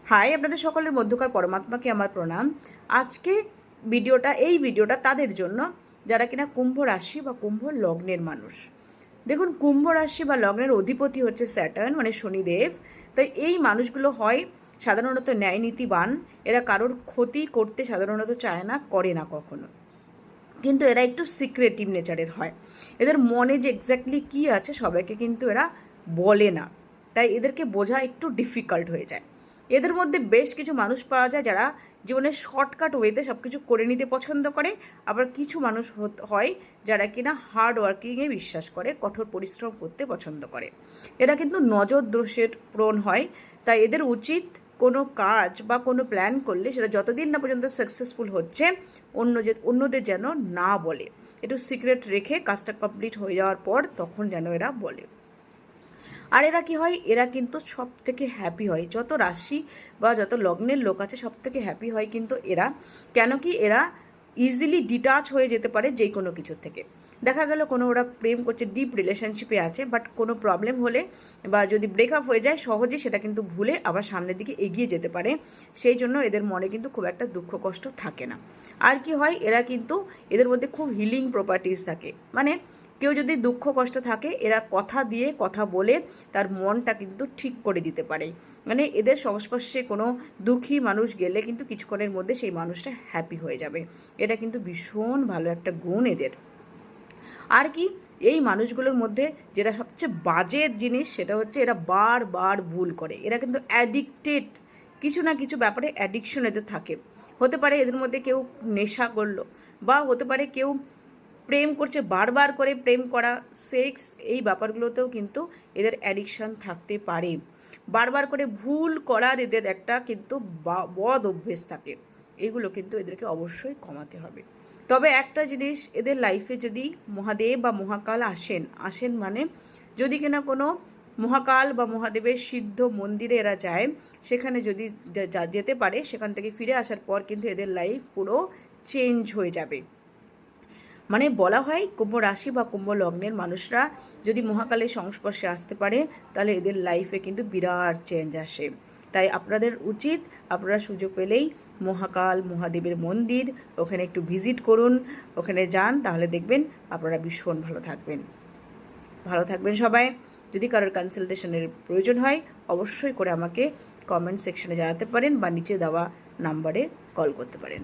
High, আপনাদের সকলের মধ্যকার পরমাত্মাকে আমার প্রণাম। আজকে এই ভিডিওটা তাদের জন্য যারা কিনা কুম্ভ রাশি বা কুম্ভ লগ্নের মানুষ। দেখুন, কুম্ভ রাশি বা লগ্নের অধিপতি হচ্ছে স্যাটার্ন, মানে শনিদেব। তাই এই মানুষগুলো হয় সাধারণত ন্যায়নীতিবান। এরা কারোর ক্ষতি করতে সাধারণত চায় না, করে না কখনো। কিন্তু এরা একটু সিক্রেটিভ নেচারের হয়। এদের মনে যে এক্স্যাক্টলি কী আছে সবাইকে কিন্তু এরা বলে না, তাই এদেরকে বোঝা একটু ডিফিকাল্ট হয়ে যায়। এদের মধ্যে বেশ কিছু মানুষ পাওয়া যায় যারা জীবনের শর্টকাট ওয়েতে সব কিছু করে নিতে পছন্দ করে। আবার কিছু মানুষ হয় যারা কিনা হার্ড ওয়ার্কিংয়ে বিশ্বাস করে, কঠোর পরিশ্রম করতে পছন্দ করে। এরা কিন্তু নজর দোষের প্রণ হয়। তাই এদের উচিত কোনো কাজ বা কোনো প্ল্যান করলে সেটা যতদিন না পর্যন্ত সাকসেসফুল হচ্ছে অন্যদের যেন না বলে, একটু সিক্রেট রেখে কাজটা কমপ্লিট হয়ে যাওয়ার পর তখন যেন এরা বলে। আর এরা কি হয়, এরা কিন্তু সব থেকে হ্যাপি হয়। যত রাশি বা যত লগ্নের লোক আছে সব থেকে হ্যাপি হয় কিন্তু এরা। কেন কি, এরা ইজিলি ডিটাচ হয়ে যেতে পারে যে কোনো কিছুর থেকে। দেখা গেল কোনো ওরা প্রেম করছে, ডিপ রিলেশনশিপে আছে, বাট কোনো প্রবলেম হলে বা যদি ব্রেকআপ হয়ে যায় সহজে সেটা কিন্তু ভুলে আবার সামনের দিকে এগিয়ে যেতে পারে। সেই জন্য এদের মনে কিন্তু খুব একটা দুঃখ কষ্ট থাকে না। আর কি হয়, এরা কিন্তু এদের মধ্যে খুব হিলিং প্রপার্টিস থাকে। মানে কেউ যদি দুঃখ কষ্ট থাকে, এরা কথা দিয়ে কথা বলে তার মনটা কিন্তু ঠিক করে দিতে পারে। মানে এদের সংস্পর্শে কোনো দুঃখী মানুষ গেলে কিন্তু কিছুক্ষণের মধ্যে সেই মানুষটা হ্যাপি হয়ে যাবে। এটা কিন্তু ভীষণ ভালো একটা গুণ এদের। আর কি, এই মানুষগুলোর মধ্যে যেটা সবচেয়ে বাজে জিনিস সেটা হচ্ছে এরা বারবার ভুল করে। এরা কিন্তু অ্যাডিক্টেড, কিছু না কিছু ব্যাপারে অ্যাডিকশন এদের থাকে। হতে পারে এদের মধ্যে কেউ নেশা করলো, বা হতে পারে কেউ প্রেম করছে, বারবার করে প্রেম করা, সেক্স, এই ব্যাপারগুলোতেও কিন্তু এদের অ্যাডিকশান থাকতে পারে। বারবার করে ভুল করার এদের একটা কিন্তু বদ অভ্যেস থাকে। এগুলো কিন্তু এদেরকে অবশ্যই কমাতে হবে। তবে একটা জিনিস, এদের লাইফে যদি মহাদেব বা মহাকাল আসেন মানে যদি কিনা কোনো মহাকাল বা মহাদেবের সিদ্ধ মন্দিরে এরা যায়, সেখানে যদি যেতে পারে, সেখান থেকে ফিরে আসার পর কিন্তু এদের লাইফ পুরো চেঞ্জ হয়ে যাবে। মানে বলা হয় কুম্ভ রাশি বা কুম্ভ লগ্নের মানুষরা যদি মহাকালের সংস্পর্শে আসতে পারে তাহলে এদের লাইফে কিন্তু বিরাট চেঞ্জ আসে। তাই আপনাদের উচিত, আপনারা সুযোগ পেলেই মহাকাল মহাদেবের মন্দির ওখানে একটু ভিজিট করুন, ওখানে যান, তাহলে দেখবেন আপনারা ভীষণ ভালো থাকবেন সবাই। যদি কারোর কনসালটেশনের প্রয়োজন হয় অবশ্যই করে আমাকে কমেন্ট সেকশনে জানাতে পারেন বা নিচে দেওয়া নাম্বারে কল করতে পারেন।